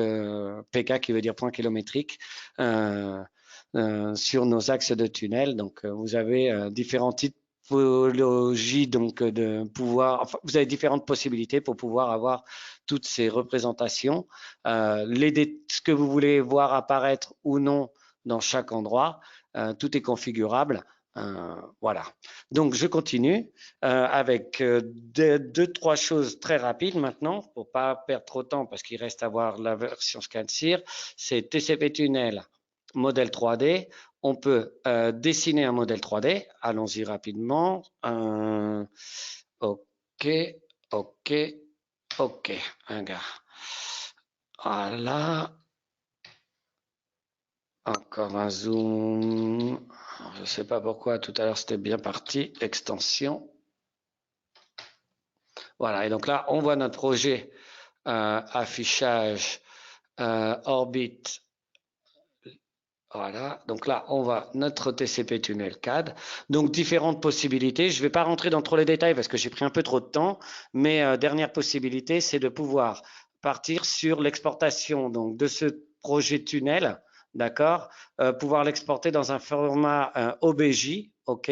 PK qui veut dire point kilométrique, sur nos axes de tunnel. Donc, vous avez différents typologies donc, de pouvoir, enfin, vous avez différentes possibilités pour pouvoir avoir toutes ces représentations. Ce que vous voulez voir apparaître ou non dans chaque endroit, tout est configurable. Voilà. Donc, je continue avec trois choses très rapides maintenant pour ne pas perdre trop de temps parce qu'il reste à voir la version ScanSeer. C'est TCP Tunnel, modèle 3D. On peut dessiner un modèle 3D. Allons-y rapidement. OK. Un gars. Voilà. encore un zoom. Je ne sais pas pourquoi tout à l'heure c'était bien parti. Extension. Voilà, et donc là, on voit notre projet affichage orbite. Voilà, donc là, on voit notre TCP tunnel CAD. Donc, différentes possibilités. Je ne vais pas rentrer dans trop les détails parce que j'ai pris un peu trop de temps, mais dernière possibilité, c'est de pouvoir partir sur l'exportation donc de ce projet tunnel, d'accord, pouvoir l'exporter dans un format OBJ, ok,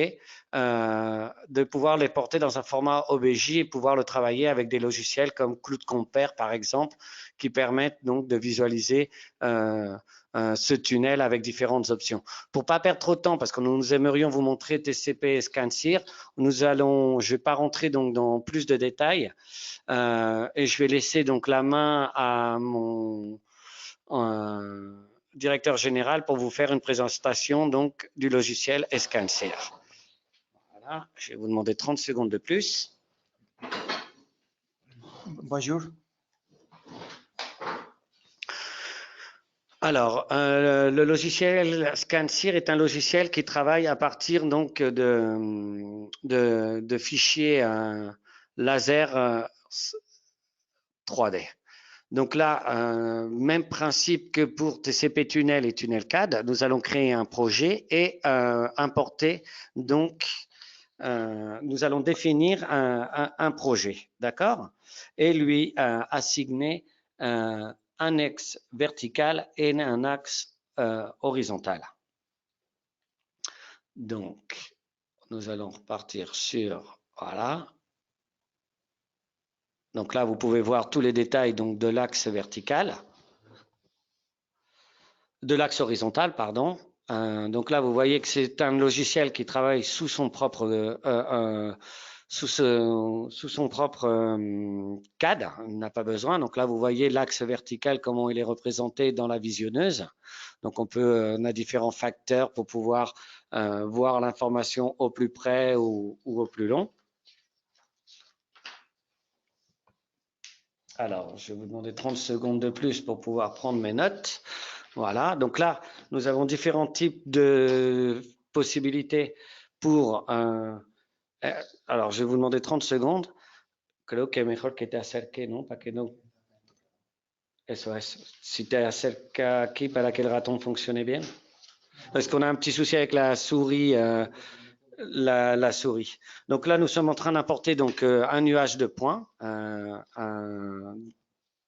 de pouvoir les porter dans un format OBJ et pouvoir le travailler avec des logiciels comme CloudCompare, par exemple, qui permettent donc de visualiser ce tunnel avec différentes options. Pour pas perdre trop de temps, parce que nous aimerions vous montrer TCP et ScanSIR, je ne vais pas rentrer donc dans plus de détails et je vais laisser donc la main à mon directeur général pour vous faire une présentation donc du logiciel ScanSIR. Voilà, je vais vous demander 30 secondes de plus. Bonjour. Alors, le logiciel ScanSIR est un logiciel qui travaille à partir donc de fichiers laser 3D. Donc là, même principe que pour TCP Tunnel et Tunnel CAD, nous allons créer un projet et importer donc nous allons définir un projet, d'accord, et lui assigner un axe vertical et un axe horizontal. Donc, nous allons repartir sur, voilà. Donc là, vous pouvez voir tous les détails donc, de l'axe vertical, de l'axe horizontal, pardon. Donc là, vous voyez que c'est un logiciel qui travaille sous son propre sous son propre CAD, il n'a pas besoin. Donc là, vous voyez l'axe vertical, comment il est représenté dans la visionneuse. Donc on a différents facteurs pour pouvoir voir l'information au plus près ou au plus long. Alors, je vais vous demander 30 secondes de plus pour pouvoir prendre mes notes. Voilà, donc là, nous avons différents types de possibilités pour... alors, je vais vous demander 30 secondes. Creo que mejor que te acerque, ¿no? Para que no... Eso es. Si te acerca aquí para que el ratón fonctionne bien. Parce qu'on a un petit souci avec la souris, la souris. Donc là, nous sommes en train d'importer donc un nuage de points,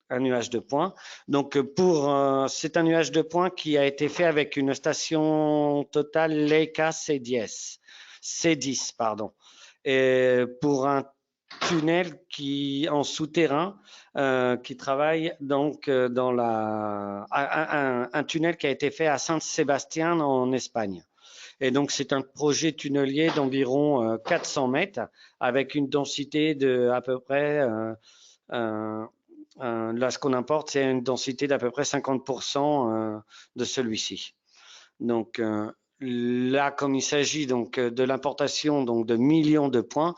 un nuage de points. Donc c'est un nuage de points qui a été fait avec une station Total Leica C10, pardon. Et pour un tunnel qui en souterrain qui travaille donc dans un tunnel qui a été fait à Saint-Sébastien en Espagne. Et donc c'est un projet tunnelier d'environ 400 mètres avec une densité de à peu près là, ce qu'on importe, c'est une densité d'à peu près 50% de celui-ci. Donc là, comme il s'agit donc de l'importation donc de millions de points,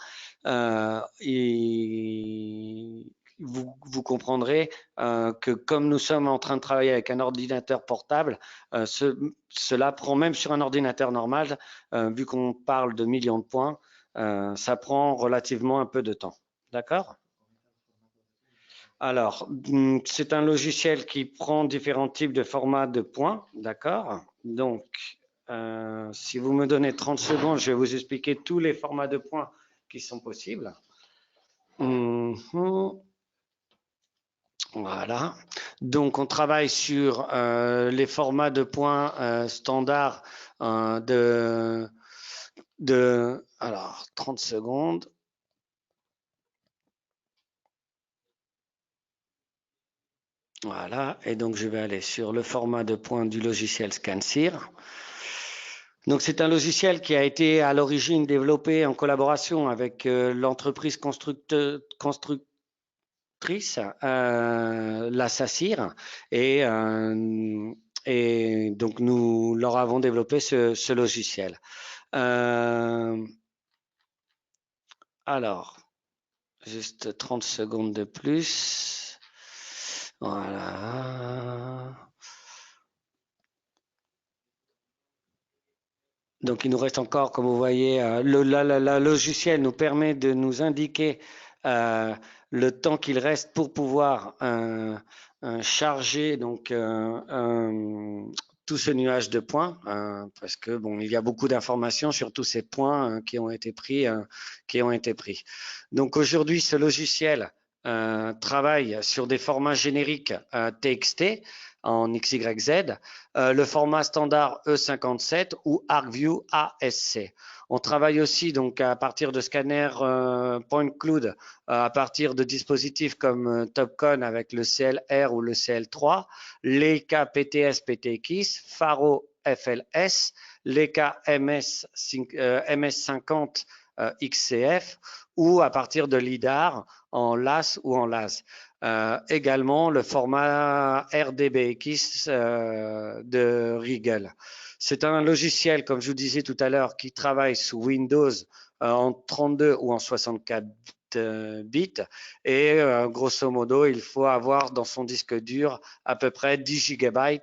vous comprendrez que comme nous sommes en train de travailler avec un ordinateur portable, cela prend même sur un ordinateur normal, vu qu'on parle de millions de points, ça prend relativement un peu de temps. D'accord ? Alors, c'est un logiciel qui prend différents types de formats de points, d'accord? Donc, si vous me donnez 30 secondes, je vais vous expliquer tous les formats de points qui sont possibles. Voilà. Donc, on travaille sur les formats de points standards alors, 30 secondes. Voilà, et donc je vais aller sur le format de points du logiciel ScanSIR. Donc c'est un logiciel qui a été à l'origine développé en collaboration avec l'entreprise constructrice, la SACIR, et donc nous leur avons développé ce logiciel. Alors, juste 30 secondes de plus. Voilà. Donc, il nous reste encore, comme vous voyez, le logiciel nous permet de nous indiquer le temps qu'il reste pour pouvoir charger donc, tout ce nuage de points, parce que bon, il y a beaucoup d'informations sur tous ces points qui ont été pris. Donc, aujourd'hui, ce logiciel travaille sur des formats génériques TXT en XYZ, le format standard E57 ou ArcView ASC. On travaille aussi donc à partir de scanners point cloud, à partir de dispositifs comme Topcon avec le CLR ou le CL3, Leica PTS PTX, Faro FLS, Leica MS50 XCF ou à partir de LIDAR en LAS ou en LAS. Également le format RDBX de Rigel. C'est un logiciel, comme je vous disais tout à l'heure, qui travaille sous Windows en 32 ou en 64 bits et grosso modo, il faut avoir dans son disque dur à peu près 10 GB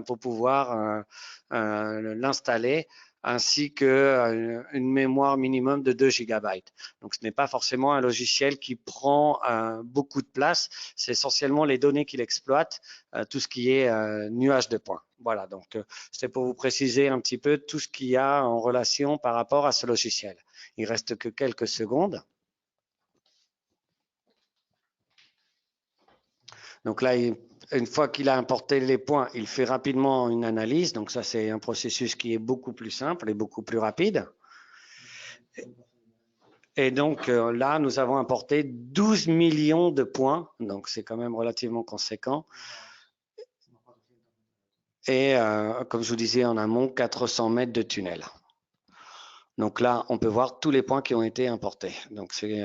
pour pouvoir l'installer, ainsi qu'une mémoire minimum de 2 GB. Donc, ce n'est pas forcément un logiciel qui prend beaucoup de place. C'est essentiellement les données qu'il exploite, tout ce qui est nuage de points. Voilà, donc c'est pour vous préciser un petit peu tout ce qu'il y a en relation par rapport à ce logiciel. Il reste que quelques secondes. Donc là, une fois qu'il a importé les points, il fait rapidement une analyse. Donc ça, c'est un processus qui est beaucoup plus simple et beaucoup plus rapide. Et donc là, nous avons importé 12 millions de points. Donc c'est quand même relativement conséquent. Et comme je vous disais en amont, 400 mètres de tunnel. Donc là, on peut voir tous les points qui ont été importés. Donc c'est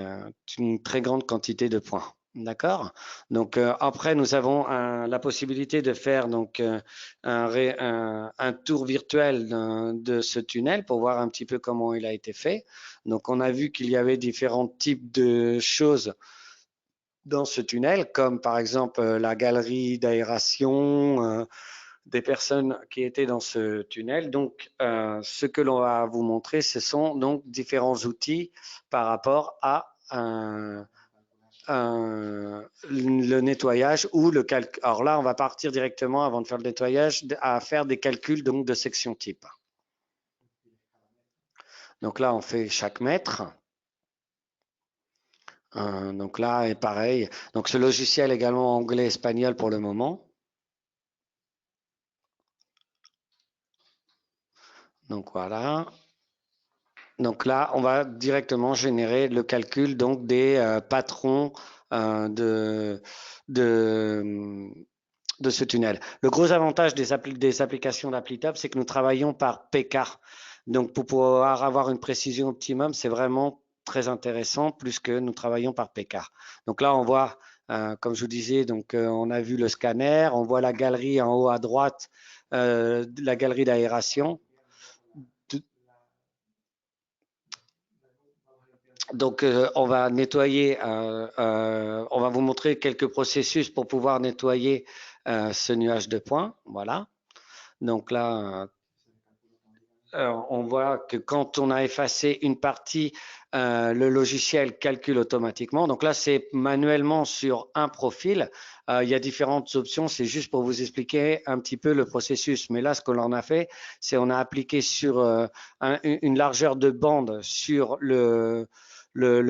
une très grande quantité de points. D'accord. Donc après, nous avons la possibilité de faire donc un tour virtuel de ce tunnel pour voir un petit peu comment il a été fait. Donc on a vu qu'il y avait différents types de choses dans ce tunnel, comme par exemple la galerie d'aération, des personnes qui étaient dans ce tunnel. Donc, ce que l'on va vous montrer, ce sont donc différents outils par rapport à le nettoyage ou le calcul. Alors là, on va partir directement, avant de faire le nettoyage, à faire des calculs donc, de section type. Donc là, on fait chaque mètre. Donc là, est pareil. Donc ce logiciel également anglais-espagnol pour le moment. Donc voilà. Donc là, on va directement générer le calcul donc des patrons de ce tunnel. Le gros avantage des applications d'ApplyTop, c'est que nous travaillons par PK. Donc pour pouvoir avoir une précision optimum, c'est vraiment très intéressant, plus que nous travaillons par PK. Donc là, on voit, comme je vous disais, donc on a vu le scanner, on voit la galerie en haut à droite, la galerie d'aération. Donc, on va nettoyer, on va vous montrer quelques processus pour pouvoir nettoyer ce nuage de points. Voilà. Donc là, on voit que quand on a effacé une partie, le logiciel calcule automatiquement. Donc là, c'est manuellement sur un profil. Il y a différentes options. C'est juste pour vous expliquer un petit peu le processus. Mais là, ce que l'on a fait, c'est on a appliqué sur une largeur de bande sur le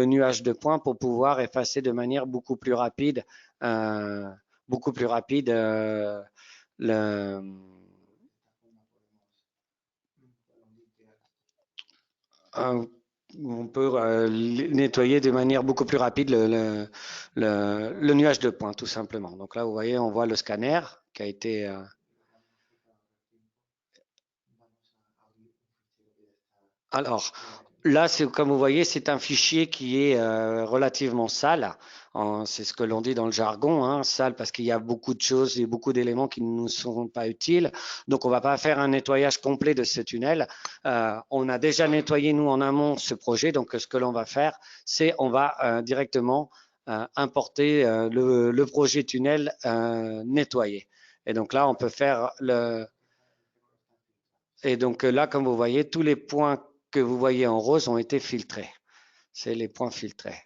nuage de points pour pouvoir effacer de manière beaucoup plus rapide, on peut nettoyer de manière beaucoup plus rapide le nuage de points, tout simplement. Donc là, vous voyez, on voit le scanner qui a été... Alors, là, comme vous voyez, c'est un fichier qui est relativement sale. C'est ce que l'on dit dans le jargon, hein, sale parce qu'il y a beaucoup de choses et beaucoup d'éléments qui ne nous sont pas utiles. Donc, on ne va pas faire un nettoyage complet de ce tunnel. On a déjà nettoyé, nous, en amont, ce projet. Donc, ce que l'on va faire, c'est on va directement importer le projet tunnel nettoyé. Et donc là, on peut faire le... Et donc là, comme vous voyez, tous les points que vous voyez en rose ont été filtrés. C'est les points filtrés.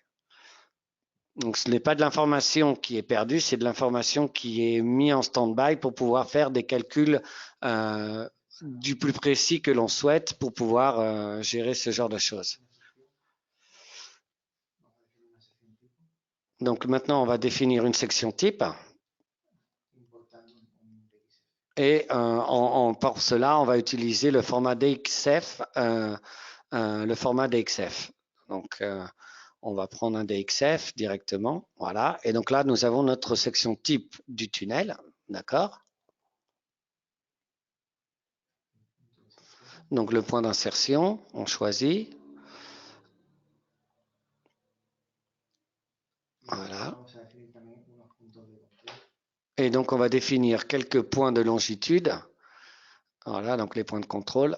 Donc ce n'est pas de l'information qui est perdue, c'est de l'information qui est mise en stand-by pour pouvoir faire des calculs du plus précis que l'on souhaite pour pouvoir gérer ce genre de choses. Donc maintenant, on va définir une section type. Et pour cela, on va utiliser le format DXF. Donc, on va prendre un DXF directement. Voilà. Et donc là, nous avons notre section type du tunnel. D'accord? Donc, le point d'insertion, on choisit. Voilà. Et donc, on va définir quelques points de longitude. Voilà, donc les points de contrôle.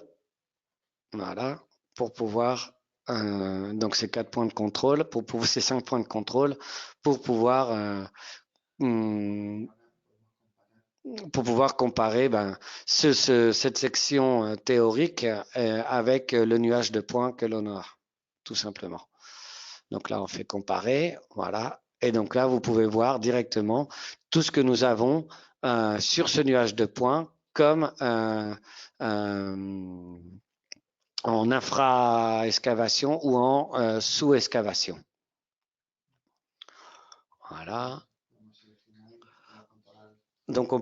Voilà, pour pouvoir, donc ces 4 points de contrôle, ces 5 points de contrôle, pour pouvoir comparer cette section théorique avec le nuage de points que l'on a, tout simplement. Donc là, on fait comparer, voilà. Et donc là, vous pouvez voir directement tout ce que nous avons sur ce nuage de points comme en infra-excavation ou en sous-excavation. Voilà. Donc,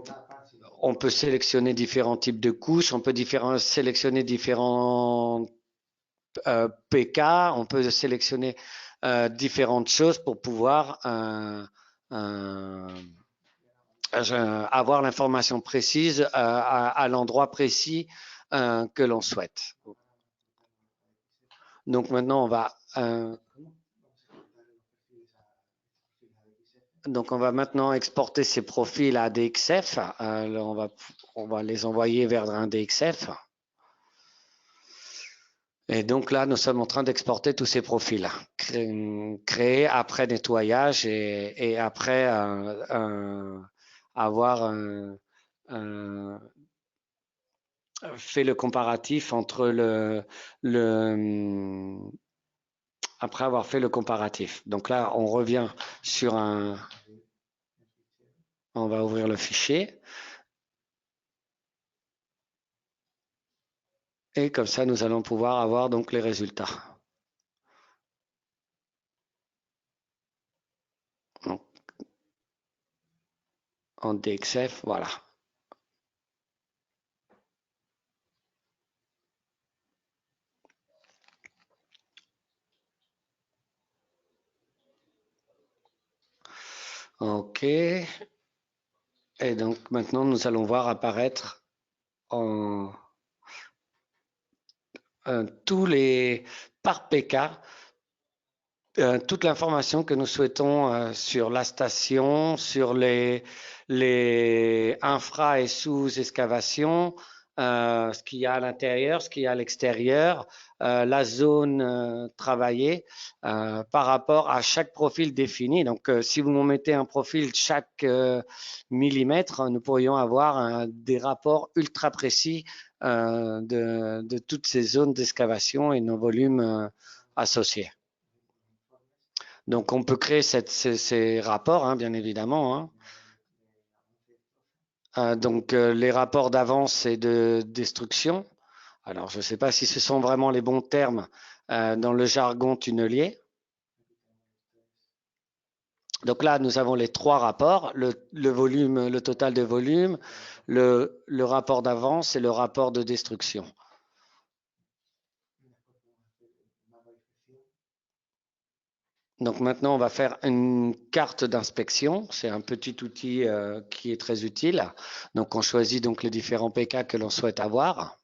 on peut sélectionner différents types de couches, on peut sélectionner différents PK, on peut sélectionner différentes choses pour pouvoir avoir l'information précise à l'endroit précis que l'on souhaite. Donc maintenant, on va maintenant exporter ces profils à DXF. On va les envoyer vers un DXF. Et donc là, nous sommes en train d'exporter tous ces profils, créés après nettoyage et après avoir fait le comparatif entre après avoir fait le comparatif. Donc là, on revient sur on va ouvrir le fichier. Et comme ça, nous allons pouvoir avoir donc les résultats. Donc, en DXF, voilà. OK. Et donc maintenant, nous allons voir apparaître tous les par PK toute l'information que nous souhaitons sur la station, sur les infra et sous-excavations, ce qu'il y a à l'intérieur, ce qu'il y a à l'extérieur, la zone travaillée par rapport à chaque profil défini. Donc, si vous nous mettez un profil chaque millimètre, nous pourrions avoir des rapports ultra précis de toutes ces zones d'excavation et nos volumes associés. Donc, on peut créer ces rapports, hein, bien évidemment. Hein. Donc, les rapports d'avance et de destruction. Alors, je ne sais pas si ce sont vraiment les bons termes dans le jargon tunnelier. Donc là, nous avons les 3 rapports, le volume, le total de volume, le rapport d'avance et le rapport de destruction. Donc maintenant, on va faire une carte d'inspection. C'est un petit outil qui est très utile. Donc on choisit donc les différents PK que l'on souhaite avoir.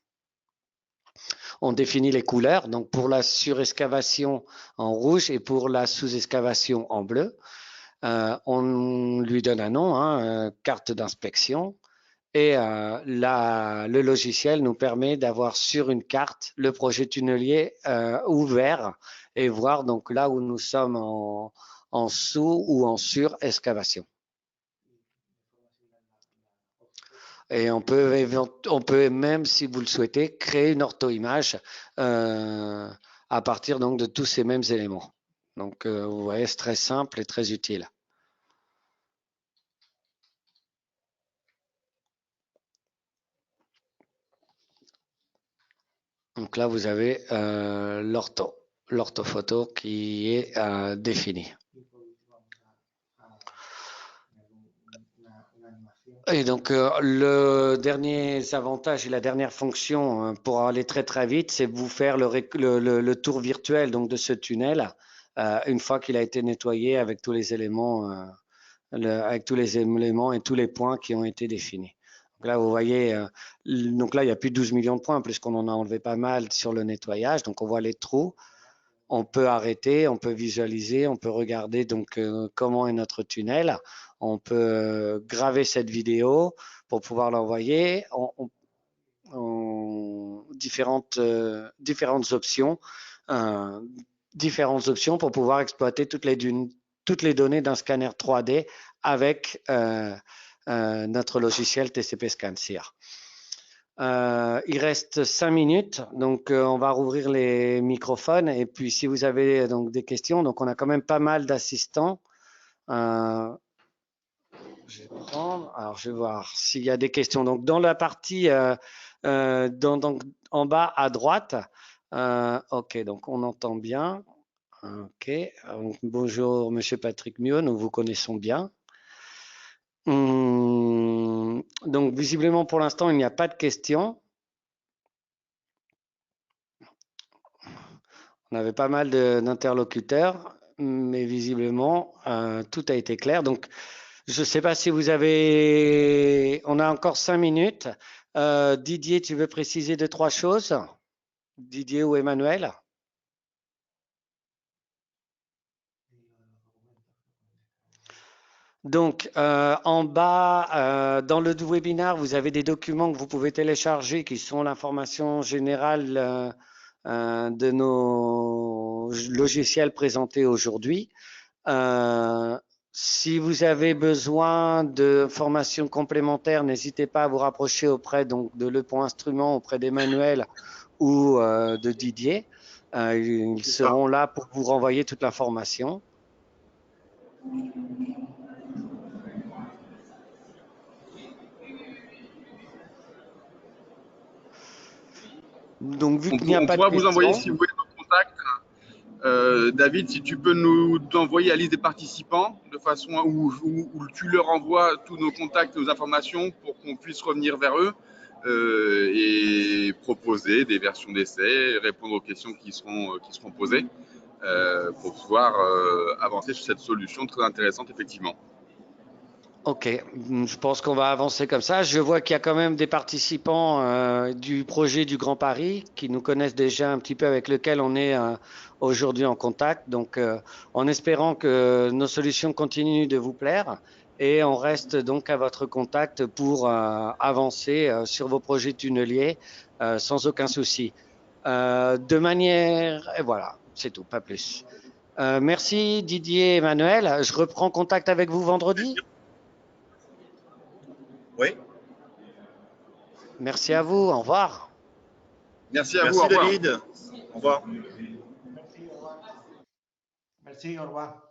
On définit les couleurs, donc pour la surexcavation en rouge et pour la sous-excavation en bleu. On lui donne un nom, hein, carte d'inspection. Et le logiciel nous permet d'avoir sur une carte le projet tunnelier ouvert et voir donc là où nous sommes en sous ou en sur-excavation. Et on peut même, si vous le souhaitez, créer une ortho-image à partir donc de tous ces mêmes éléments. Donc, vous voyez, c'est très simple et très utile. Donc là, vous avez l'orthophoto qui est définie. Et donc, le dernier avantage et la dernière fonction pour aller très très vite, c'est vous faire le tour virtuel donc, de ce tunnel une fois qu'il a été nettoyé avec tous les éléments, et tous les points qui ont été définis. Donc là, vous voyez, donc là, il y a plus de 12 millions de points, puisqu'on en a enlevé pas mal sur le nettoyage. Donc, on voit les trous. On peut arrêter, on peut visualiser, on peut regarder donc comment est notre tunnel. On peut graver cette vidéo pour pouvoir l'envoyer en différentes options, pour pouvoir exploiter toutes les données d'un scanner 3D avec notre logiciel TCP ScanSeer. Il reste 5 minutes, donc on va rouvrir les microphones. Et puis, si vous avez donc des questions, donc on a quand même pas mal d'assistants. Je vais prendre. Alors, je vais voir s'il y a des questions. Donc, dans la partie donc, en bas à droite, ok, donc on entend bien. Ok, donc, bonjour, Monsieur Patrick Mio, nous vous connaissons bien. Donc, visiblement, pour l'instant, il n'y a pas de questions. On avait pas mal d'interlocuteurs, mais visiblement, tout a été clair. Donc, je ne sais pas si vous avez... On a encore 5 minutes. Didier, tu veux préciser 2-3 choses? Didier ou Emmanuel? Donc, en bas, dans le webinaire, vous avez des documents que vous pouvez télécharger qui sont l'information générale de nos logiciels présentés aujourd'hui. Si vous avez besoin de formations complémentaires, n'hésitez pas à vous rapprocher auprès donc, de Le Point Instrument, auprès d'Emmanuel ou de Didier. Ils seront là pour vous renvoyer toute l'information. Donc, vu qu'il n'y a pas de on pourra vous envoyer, questions, si vous voulez, nos contacts. David, si tu peux nous envoyer la liste des participants de façon où tu leur envoies tous nos contacts, nos informations pour qu'on puisse revenir vers eux et proposer des versions d'essai, répondre aux questions qui seront posées pour pouvoir avancer sur cette solution très intéressante, effectivement. Ok, je pense qu'on va avancer comme ça. Je vois qu'il y a quand même des participants du projet du Grand Paris qui nous connaissent déjà un petit peu, avec lequel on est aujourd'hui en contact. Donc, en espérant que nos solutions continuent de vous plaire, et on reste donc à votre contact pour avancer sur vos projets tunneliers sans aucun souci. De manière, et voilà, c'est tout, pas plus. Merci Didier et Emmanuel. Je reprends contact avec vous vendredi. Oui. Merci à vous, au revoir. Merci à vous, Merci au revoir. David. Au revoir. Merci, au revoir. Merci, au revoir.